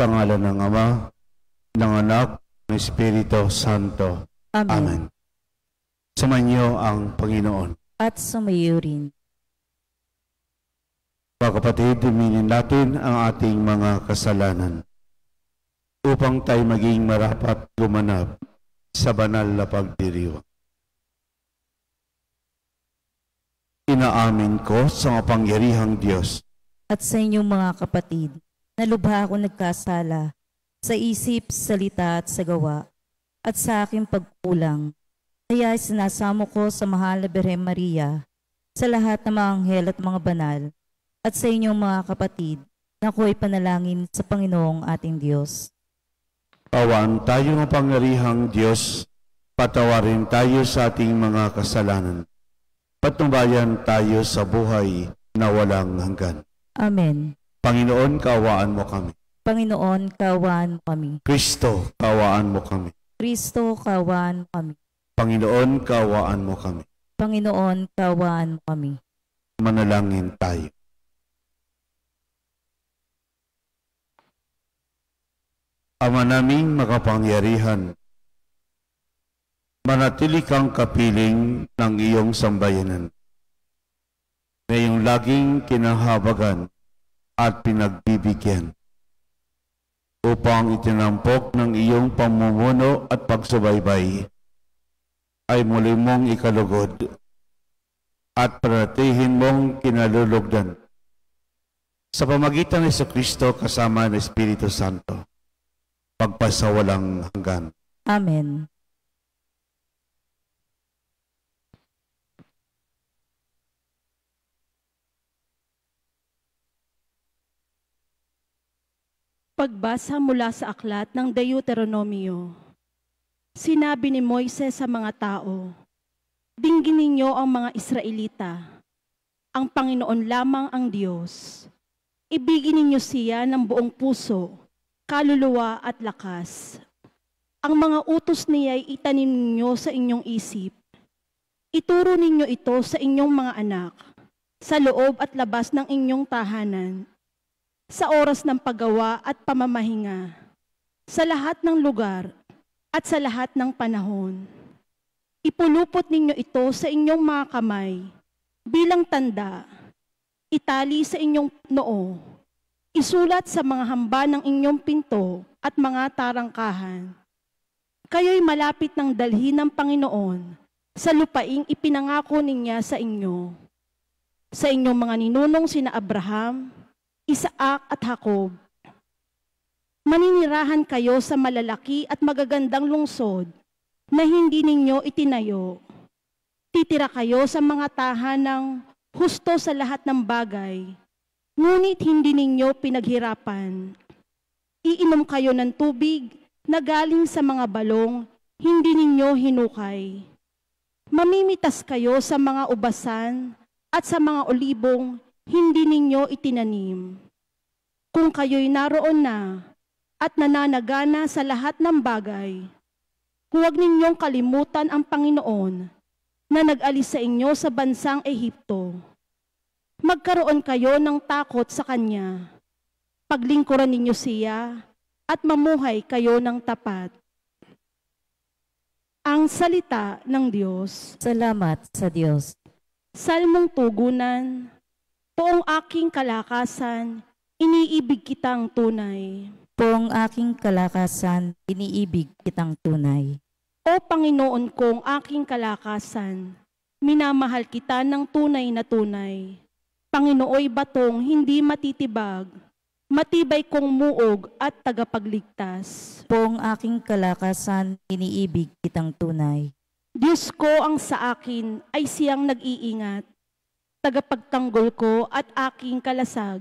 Sa ngalan ng Ama, ng Anak, ng Espiritu Santo. Amen. Amen. Sumainyo ang Panginoon. At sumayo rin. Mga kapatid, aminin natin ang ating mga kasalanan upang tayo maging marapat gumanap sa banal na pagdiriwang. Inaamin ko sa makapangyarihang Diyos At sa inyong mga kapatid, na lubha ako nagkasala sa isip, salita at sa gawa, at sa aking pagkulang. Kaya sinasamo ko sa mahal na Birhen Maria, sa lahat ng mga anghel at mga banal, at sa inyong mga kapatid, na ako'y panalangin sa Panginoong ating Diyos. Awan tayo makapangyarihang Diyos, patawarin tayo sa ating mga kasalanan. Patnubayan tayo sa buhay na walang hanggan. Amen. Panginoon, kaawaan mo kami. Panginoon, kaawaan mo kami. Kristo, kaawaan mo kami. Kristo, kaawaan mo kami. Panginoon, kaawaan mo kami. Panginoon, kaawaan mo kami. Manalangin tayo. Ama naming makapangyarihan, manatili kang kapiling ng iyong sambayanan, na iyong laging kinahabagan at pinagbibigyan, upang itinampok ng iyong pamumuno at pagsubaybay ay muli mong ikalugod at panatihin mong kinalulugdan sa pamagitan ni Jesucristo kasama ng Espiritu Santo, pagpasawalang hanggan. Amen. Pagbasa mula sa aklat ng Deuteronomio. Sinabi ni Moises sa mga tao, "Dinggin ninyo ang mga Israelita. Ang Panginoon lamang ang Diyos. Ibigin ninyo siya ng buong puso, kaluluwa at lakas. Ang mga utos niya'y itanim ninyo sa inyong isip. Ituro ninyo ito sa inyong mga anak, sa loob at labas ng inyong tahanan, sa oras ng paggawa at pamamahinga, sa lahat ng lugar at sa lahat ng panahon. Ipulupot ninyo ito sa inyong mga kamay bilang tanda, itali sa inyong noo, isulat sa mga hamba ng inyong pinto at mga tarangkahan. Kayo'y malapit ng dalhin ng Panginoon sa lupaing ipinangako niya sa inyo. Sa inyong mga ninunong sina Abraham, Isaac at Jacob. Maninirahan kayo sa malalaki at magagandang lungsod na hindi ninyo itinayo. Titira kayo sa mga tahanang husto sa lahat ng bagay, ngunit hindi ninyo pinaghirapan. Iinom kayo ng tubig na galing sa mga balong, hindi ninyo hinukay. Mamimitas kayo sa mga ubasan at sa mga olibong, hindi ninyo itinanim. Kung kayo'y naroon na at nananagana sa lahat ng bagay, huwag ninyong kalimutan ang Panginoon na nag-alis sa inyo sa bansang Ehipto. Magkaroon kayo ng takot sa Kanya. Paglingkuran ninyo siya at mamuhay kayo ng tapat. Ang salita ng Diyos. Salamat sa Diyos. Salmong tugunan. Poong aking kalakasan, iniibig kitang tunay. Poong aking kalakasan, iniibig kitang tunay. O Panginoon kong aking kalakasan, minamahal kita ng tunay na tunay. Panginooy batong hindi matitibag, matibay kong muog at tagapagligtas. Poong aking kalakasan, iniibig kitang tunay. Diyos ko ang sa akin ay siyang nag-iingat, tagapagtanggol ko at aking kalasag.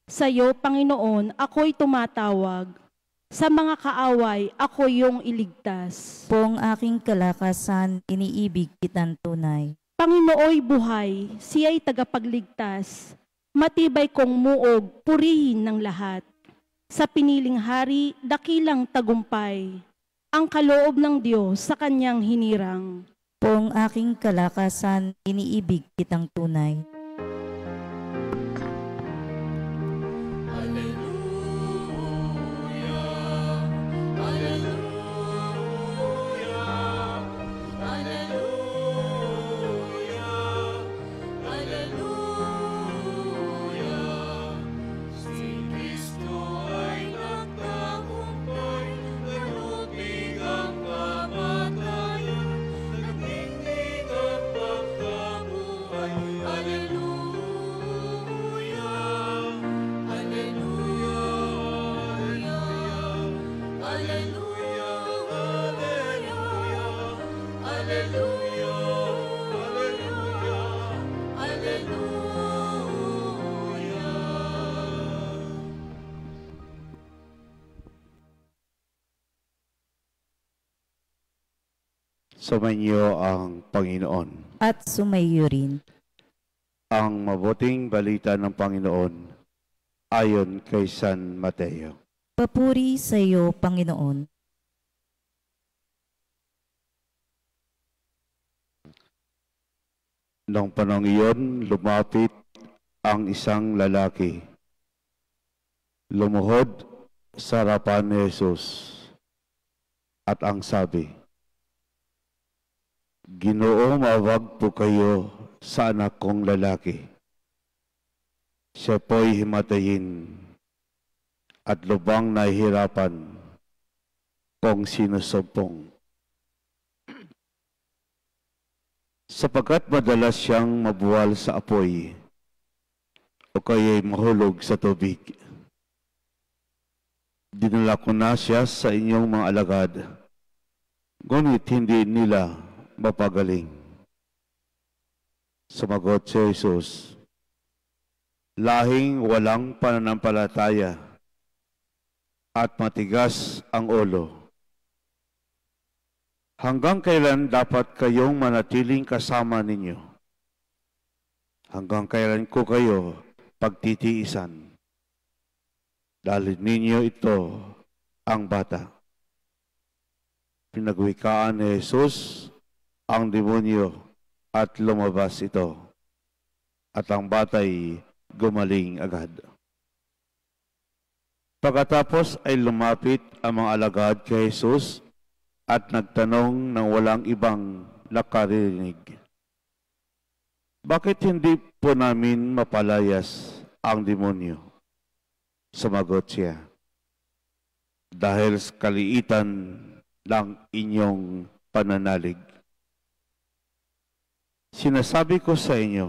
Sa iyo, Panginoon, ako'y tumatawag. Sa mga kaaway, ako yung iligtas. Poong aking kalakasan, iniibig kitang tunay. Panginooy buhay, siya'y tagapagligtas. Matibay kong muog, purihin ng lahat. Sa piniling hari, dakilang tagumpay. Ang kaloob ng Diyos sa kanyang hinirang. Poong aking kalakasan, iniibig kitang tunay. Hallelujah. Sumainyo ang Panginoon. At sumaiyo rin. Ang mabuting balita ng Panginoon ayon kay San Mateo. Papuri sa iyo, Panginoon. Noong panahong iyon, lumapit ang isang lalaki. Lumuhod sa harapan ni Jesus at ang sabi, Ginoo, mawag po kayo sa anak kong lalaki. Siya po'y himatayin at lubang nahihirapan kung sinusumpong. Sapagkat madalas siyang mabuwal sa apoy o kaya'y mahulog sa tubig. Dinala ko na siya sa inyong mga alagad, ngunit hindi nila mapagaling. Sumagot si Jesus, lahing walang pananampalataya at matigas ang ulo. Hanggang kailan dapat kayong manatiling kasama ninyo? Hanggang kailan ko kayo pagtitiisan? Dahil ninyo ito ang bata. Pinagwikaan ni Jesus ang demonyo at lumabas ito. At ang bata'y gumaling agad. Pagkatapos ay lumapit ang mga alagad kay Jesus at nagtanong ng walang ibang nakarinig. Bakit hindi po namin mapalayas ang demonyo? Sumagot siya, dahil sa kaliitan ng inyong pananalig. Sinasabi ko sa inyo,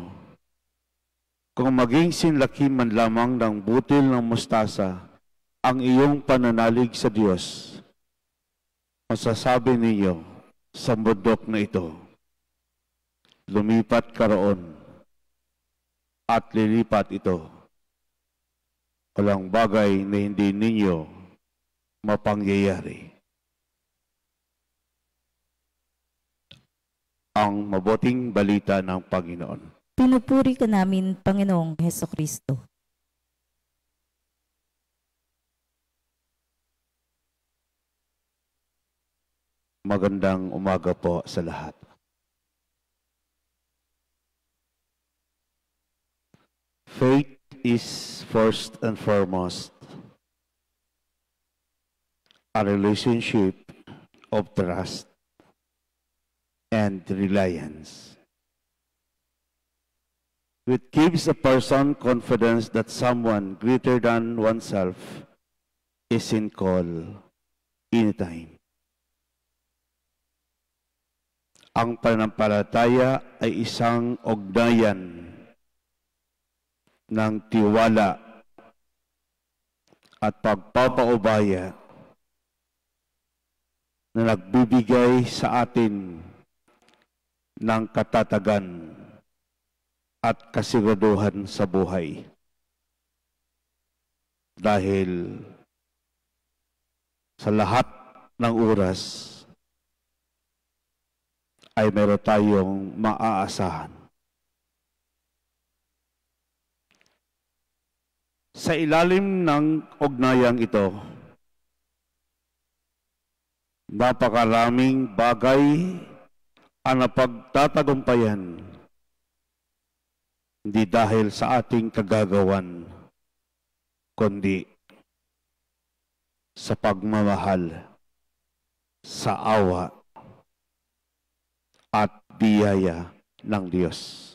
kung maging sinlaki man lamang ng butil ng mustasa ang iyong pananalig sa Diyos, masasabi ninyo sa bundok na ito, lumipat ka roon at lilipat ito. Walang bagay na hindi ninyo mapangyayari. Ang mabuting balita ng Panginoon. Pinupuri ka namin, Panginoong Hesukristo. Magandang umaga po sa lahat. Faith is first and foremost a relationship of trust and reliance. It gives a person confidence that someone greater than oneself is in call anytime. Ang pananampalataya ay isang ugnayan ng tiwala at pagpapaubaya na nagbibigay sa atin ng katatagan at kasiguraduhan sa buhay. Dahil sa lahat ng oras ay meron tayong maaasahan. Sa ilalim ng ugnayang ito, napakaraming bagay ang napagtatagumpayan, hindi dahil sa ating kagagawan, kundi sa pagmamahal, sa awa, at biyaya ng Diyos.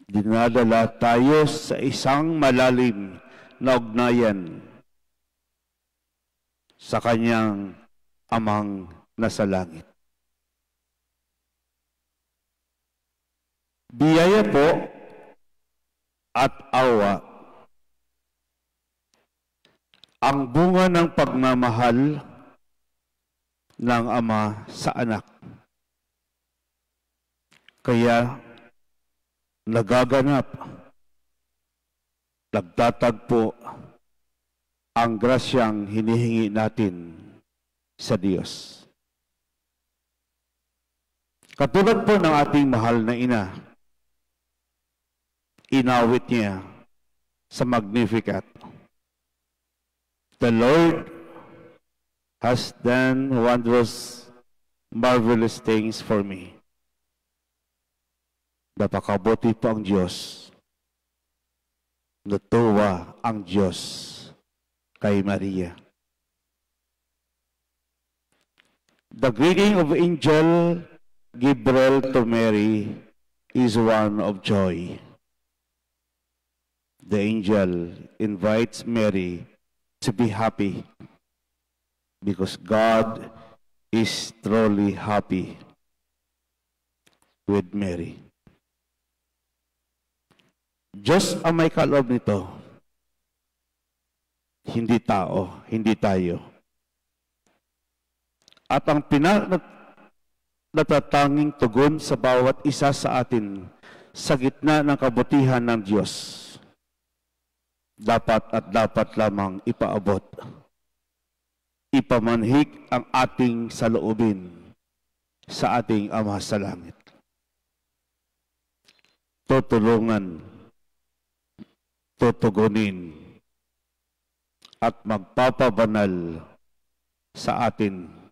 Dinadala tayo sa isang malalim na ugnayan sa kanyang amang nasa langit. Biyaya po at awa ang bunga ng pagmamahal ng Ama sa anak. Kaya nagaganap, nagtatagpo ang grasyang hinihingi natin sa Diyos. Katulad po ng ating mahal na ina, inawit niya sa Magnificat, "The Lord has done wondrous, marvelous things for me." Napakabuti po ang Diyos. Natuwa ang Diyos kay Maria. The greeting of Angel Gabriel to Mary is one of joy. The angel invites Mary to be happy because God is truly happy with Mary. Diyos ang may kaloob nito. Hindi tao, hindi tayo. At ang natatanging tugon sa bawat isa sa atin sa gitna ng kabutihan ng Diyos, dapat lamang ipaabot, ipamanhik ang ating saloobin sa ating Ama sa langit. Tutulungan, tutugunin, at magpapabanal sa atin.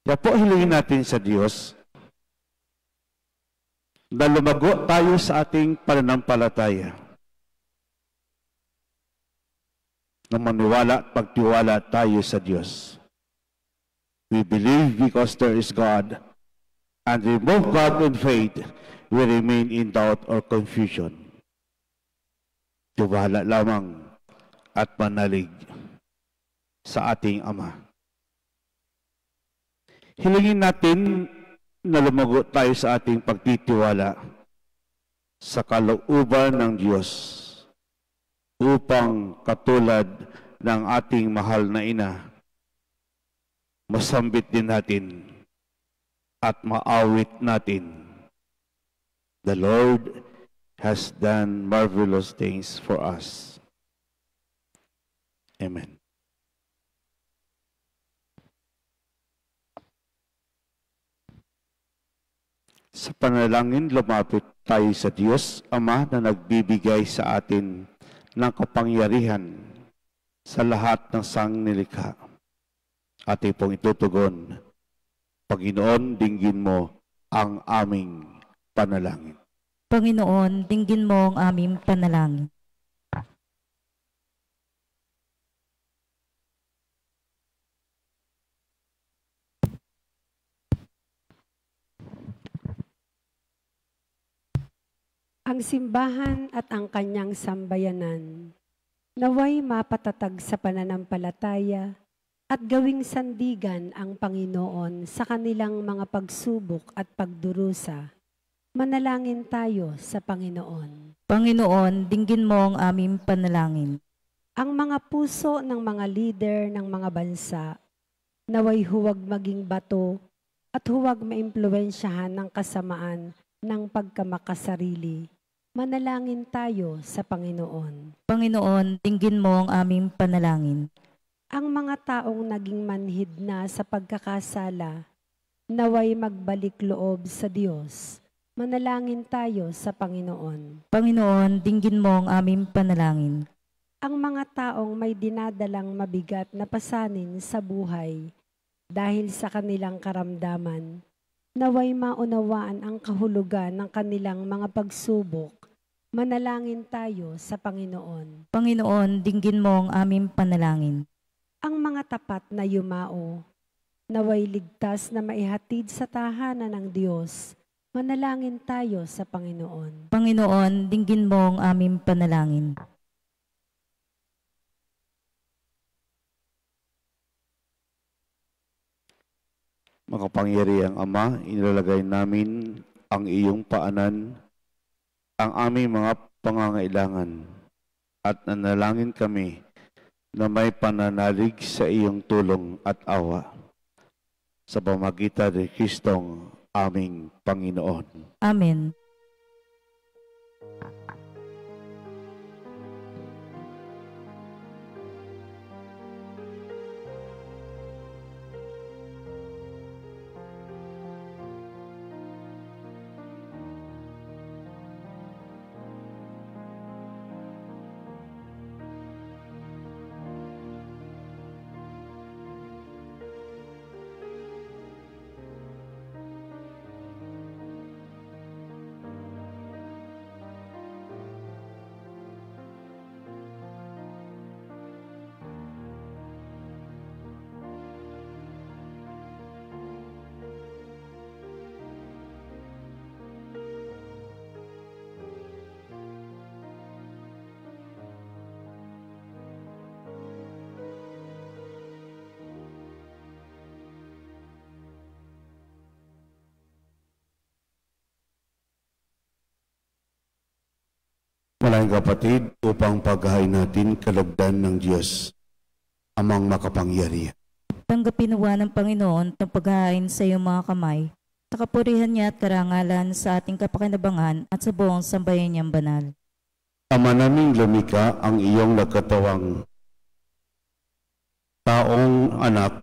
Kaya po hilingin natin sa Diyos na lumago tayo sa ating pananampalataya. Na maniwala at pagtiwala tayo sa Diyos. We believe because there is God, and remove God in faith, we remain in doubt or confusion. Tiwala lamang at manalig sa ating Ama. Hilingin natin na lumago tayo sa ating pagtitiwala sa kalooban ng Diyos upang katulad ng ating mahal na ina, masambit din natin at maawit natin, "The Lord has done marvelous things for us." Amen. Sa panalangin, lumapit tayo sa Diyos, Ama na nagbibigay sa atin ng kapangyarihan sa lahat ng sangnilikha. Ating pong itutugon, "Panginoon, dinggin mo ang aming panalangin." Panginoon, dinggin mo ang aming panalangin. Ang simbahan at ang kanyang sambayanan, naway mapatatag sa pananampalataya at gawing sandigan ang Panginoon sa kanilang mga pagsubok at pagdurusa. Manalangin tayo sa Panginoon. Panginoon, dinggin mo ang aming panalangin. Ang mga puso ng mga lider ng mga bansa, naway huwag maging bato at huwag maimpluwensyahan ng kasamaan ng pagkamakasarili. Manalangin tayo sa Panginoon. Panginoon, dinggin mo ang aming panalangin. Ang mga taong naging manhid na sa pagkakasala, naway magbalik loob sa Diyos. Manalangin tayo sa Panginoon. Panginoon, dinggin mo ang aming panalangin. Ang mga taong may dinadalang mabigat na pasanin sa buhay dahil sa kanilang karamdaman, naway maunawaan ang kahulugan ng kanilang mga pagsubok. Manalangin tayo sa Panginoon. Panginoon, dinggin mo ang aming panalangin. Ang mga tapat na yumao, naway ligtas na maihatid sa tahanan ng Diyos. Manalangin tayo sa Panginoon. Panginoon, dinggin mo ang aming panalangin. Makapangyarihang Ama, inilalagay namin ang iyong paanan, ang aming mga pangangailangan, at nanalangin kami na may pananalig sa iyong tulong at awa sa pamagitan ni Kristong aming Panginoon. Amen. Manalangin kapatid upang paghahain natin kalugdan ng Diyos, Amang makapangyarihan. Tanggapin nawa ng Panginoon ang paghahain sa iyong mga kamay, sa kapurihan niya at karangalan sa ating kapakinabangan at sa buong sambayan niyang banal. Ama naming lumikha, ang iyong nagkatawang taong anak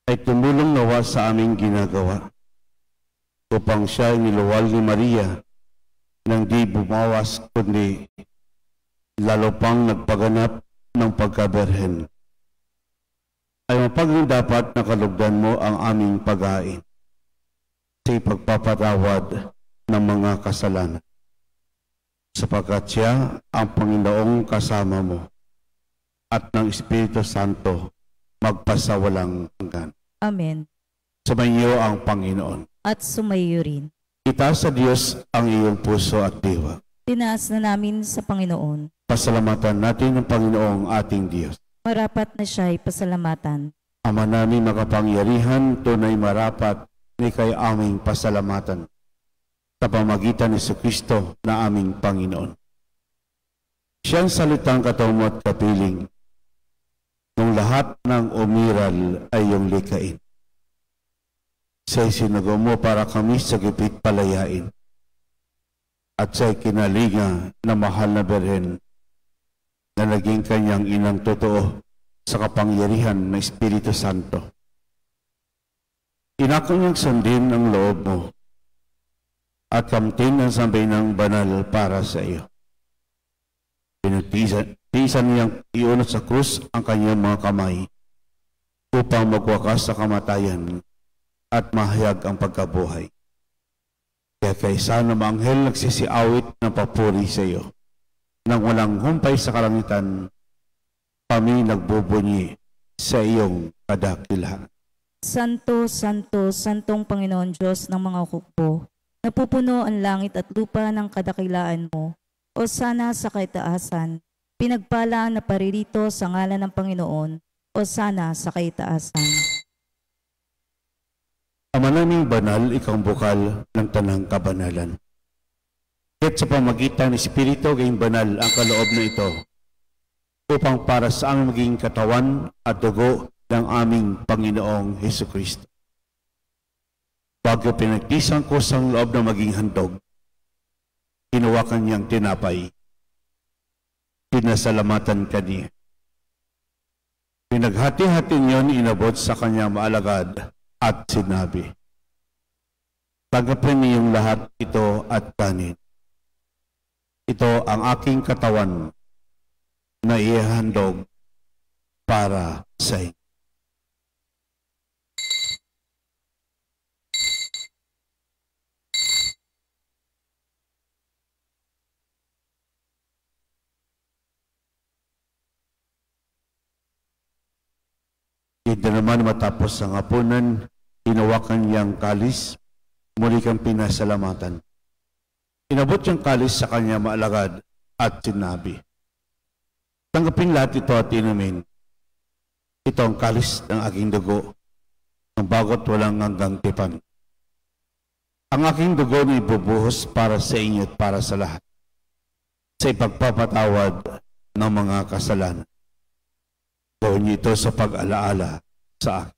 ay tumulong nawa sa aming ginagawa upang siya ay niluwal ni Maria nang di bumawas kundi lalo pang nagpaganap ng pagkaberhen. Ay mapaging dapat na kalugdan mo ang aming paghain sa ipagpapatawad ng mga kasalanan, sapagkat siya ang Panginoong kasama mo at ng Espiritu Santo magpasawalang hanggan. Amen. Sumayo ang Panginoon. At sumayo rin. Itaas sa Diyos ang iyong puso at diwa. Tinaas na namin sa Panginoon. Pasalamatan natin ang Panginoong ating Diyos. Marapat na siya'y pasalamatan. Ama namin makapangyarihan, tunay marapat ni kay aming pasalamatan sa pamagitan ni Kristo na aming Panginoon. Siyang salitang katawang at kapiling nung lahat ng umiral ay iyong likain. Siya'y sinago mo para kami sa gipit palayain at siya'y kinalinga na mahal na Birhen na naging kanyang inang totoo sa kapangyarihan ng Espiritu Santo. Inako niyang sundin ang loob mo at kamtin ang sambay ng banal para sa iyo. Pinagtiisan niyang iunat sa krus ang kanyang mga kamay upang magwakas sa kamatayan at mahayag ang pagkabuhay. Kaya kaysa na maanghel nagsisiawit ng papuri sa iyo, nang walang humpay sa kalangitan, kami nagbubunyi sa iyong kadakilahan. Santo, Santo, Santong Panginoon Diyos ng mga hukbo, napupuno ang langit at lupa ng kadakilaan mo, o sana sa kaitaasan, pinagpala na paririto sa ngalan ng Panginoon, o sana sa kaitaasan. Ama naming banal, ikaw ang bukal ng tanang kabanalan. At sa pamagitan ng Espiritu gayong banal ang kaloob na ito, upang para sa aming maging katawan at dugo ng aming Panginoong Hesukristo. Bago pinagtisan ko sa loob na maging handog, hinawakan niyang tinapay, pinasalamatan kaniya. Pinaghati-hati niyon inabot sa kanyang maalagad at sinabi, "Tanggapin niyong lahat ito at kanin. Ito ang aking katawan na ihahandog para sa inyo." Hindi naman matapos ang hapunan, hinawakan niyang kalis, muli kang pinasalamatan. Inabot yung kalis sa kanya maalagad at sinabi, "Tanggapin lahat ito at inumin. Ito ang kalis ng aking dugo, ang bagot walang hanggang tipan. Ang aking dugo na ibubuhos para sa inyo at para sa lahat, sa ipagpapatawad ng mga kasalanan. Gawin niyo ito sa pag-alaala sa akin."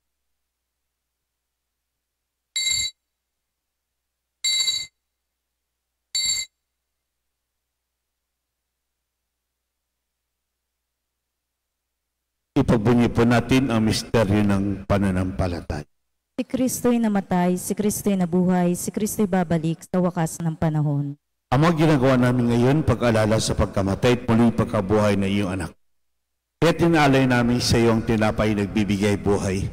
Ipagbunyi po natin ang misteryo ng pananampalataya. Si Kristo'y namatay, si Kristo'y nabuhay, si Kristo'y babalik sa wakas ng panahon. Ang mga ginagawa namin ngayon, pag-alala sa pagkamatay at muling pagkabuhay ng iyong anak. Kaya tinaalay namin sa iyo ang tinapay nagbibigay buhay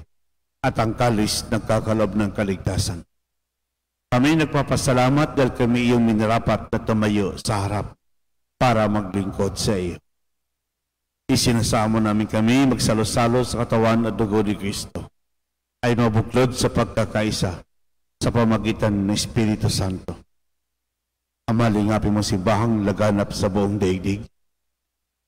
at ang kalis nagkakalob ng kaligtasan. Kami nagpapasalamat dahil kami iyong minarapat na tumayo sa harap para maglingkod sa iyo. Isinasamo namin kami magsalo-salo sa katawan at dugo ni Kristo ay mabuklod sa pagkakaisa sa pamagitan ng Espiritu Santo. Ama, lingapin mo simbahang laganap sa buong daigdig.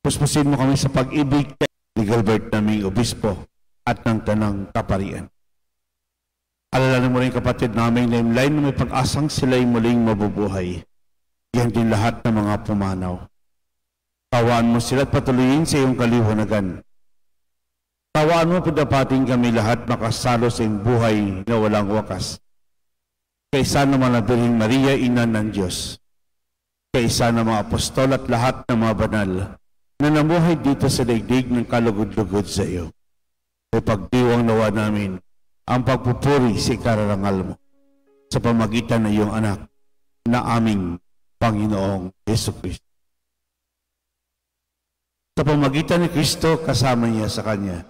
Puspusin mo kami sa pag-ibig ni Gilbert naming obispo at ng tanang kaparian. Alalahanin mo rin kapatid namin na imlain na may pag-asang sila'y muling mabubuhay yan din lahat ng mga pumanaw. Tawaan mo sila at patuloyin sa iyong kaliwanagan. Tawaan mo padapating kami lahat makasalo sa iyong buhay na walang wakas. Kaisa naman ang Birheng Maria, Ina ng Diyos. Kaisa ng mga apostol at lahat ng mga banal na namuhay dito sa daigdig ng kalugod-lugod sa iyo. Ay pagdiwang nawa namin ang pagpupuri sa ikararangal mo sa pamagitan ng iyong anak na aming Panginoong Jesucristo. Sa pamagitan ni Kristo, kasama niya sa Kanya,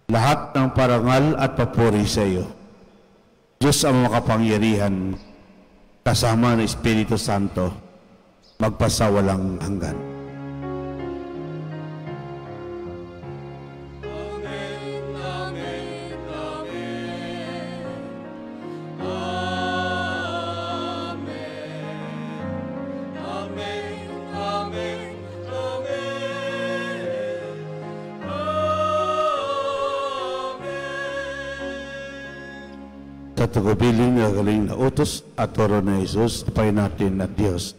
lahat ng parangal at papuri sa iyo. Diyos ang makapangyarihan, kasama ng Espiritu Santo, magpasawalang hanggan. Sa tugubilin na galing na utos at turo na Jesus, tapayin natin na Diyos,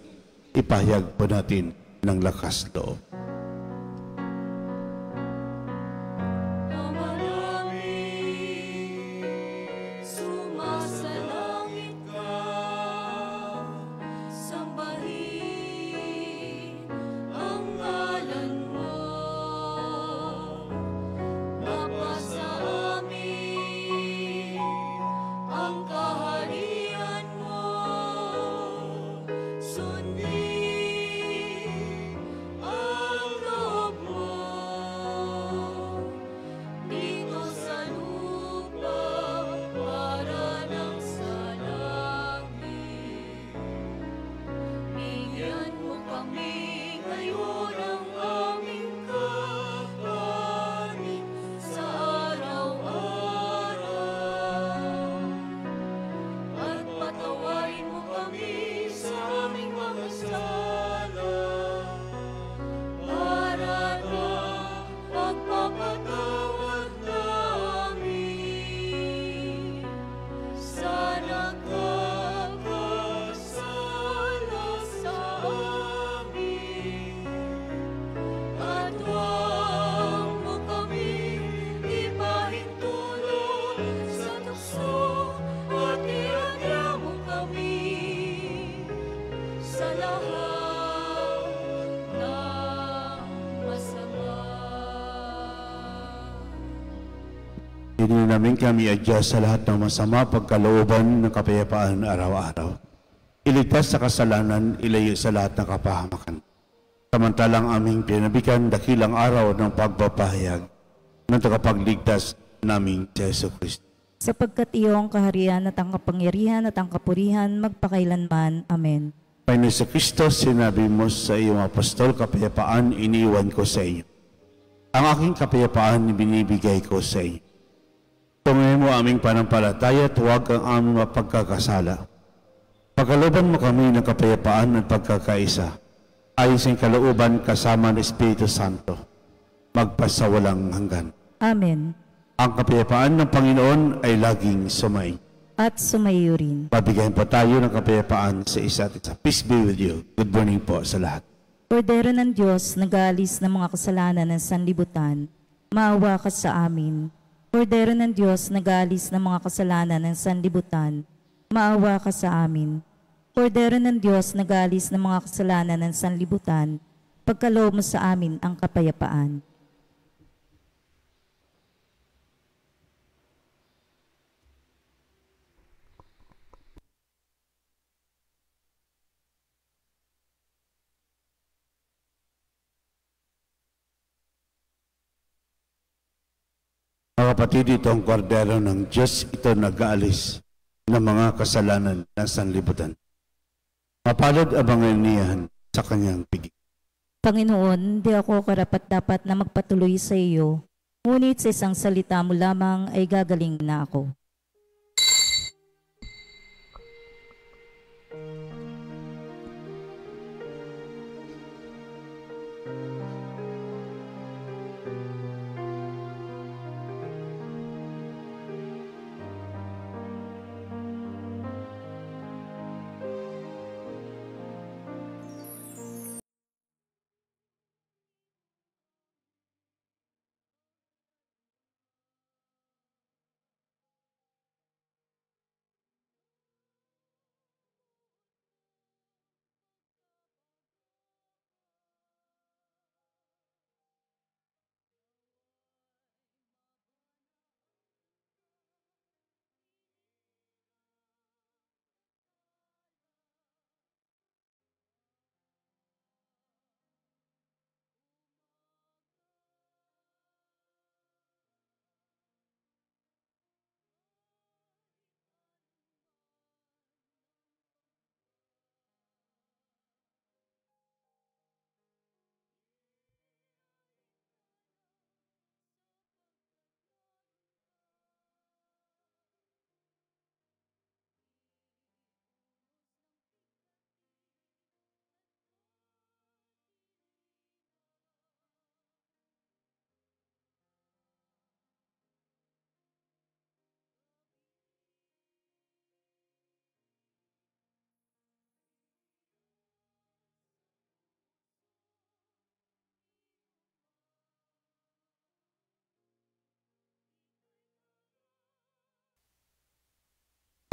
ipahayag po natin ng lakas loob. Hindi namin kami adjust sa lahat ng masama pagkalooban ng kapayapaan araw-araw. Iligtas sa kasalanan, ilayo sa lahat ng kapahamakan. Samantalang aming pinabikan dakilang araw ng pagpapahayag ng tagapagligtas naming Jesu Cristo. Sapagkat iyong kaharian at ang kapangyarihan at ang kapurihan magpakailanman. Amen. Panginoon sa Kristo, sinabi mo sa iyong apostol, kapayapaan iniwan ko sa inyo. Ang aking kapayapaan binibigay ko sa inyo. Tungayin mo aming panampalataya at huwag ang aming mapagkakasala. Pagkalooban mo kami ng kapayapaan at pagkakaisa, ayon sa kalooban kasama ng Espiritu Santo, magpasawalang hanggan. Amen. Ang kapayapaan ng Panginoon ay laging sumayin. At sumayo rin. Pabigyan po tayo ng kapayapaan sa isa't isa. Peace be with you. Good morning po sa lahat. Kordero ng Diyos, nag-aalis ng mga kasalanan ng sanlibutan, maawa ka sa amin. Kordero ng Diyos, nag-aalis ng mga kasalanan ng sanlibutan, maawa ka sa amin. Kordero ng Diyos, nag-aalis ng mga kasalanan ng sanlibutan, pagkaloob mo sa amin ang kapayapaan. Mga kapatid, ito ang kordero ng Diyos, ito nag-aalis ng mga kasalanan ng sanlibutan. Mapalad ang mga iniyahan sa kanyang piging. Panginoon, di ako karapat-dapat na magpatuloy sa iyo, ngunit sa isang salita mo lamang ay gagaling na ako.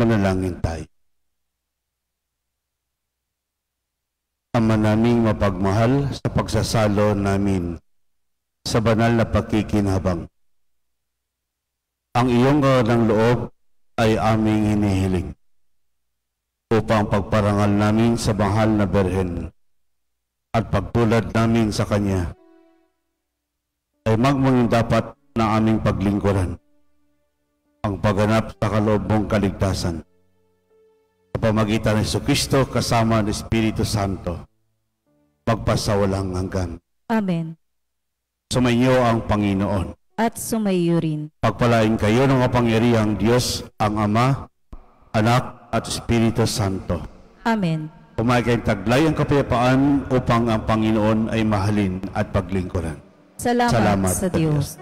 Manalangin tayo. Ama naming mapagmahal, sa pagsasalo namin sa banal na pakikinabang, ang iyong ng loob ay aming hinihiling upang pagparangal namin sa mahal na Berhen at pagtulad namin sa Kanya ay magmanging dapat na aming paglingkuran ang pagganap sa kaloob mong kaligtasan sa pamagitan ng Jesucristo kasama ng Espiritu Santo magpasawalang hanggan. Amen. Sumainyo ang Panginoon. At sumaiyo rin. Pagpalain kayo ng kapangyarihang Diyos, ang Ama, Anak at Espiritu Santo. Amen. Kumain kayong taglay ang kapayapaan upang ang Panginoon ay mahalin at paglingkuran. Salamat sa sa Diyos.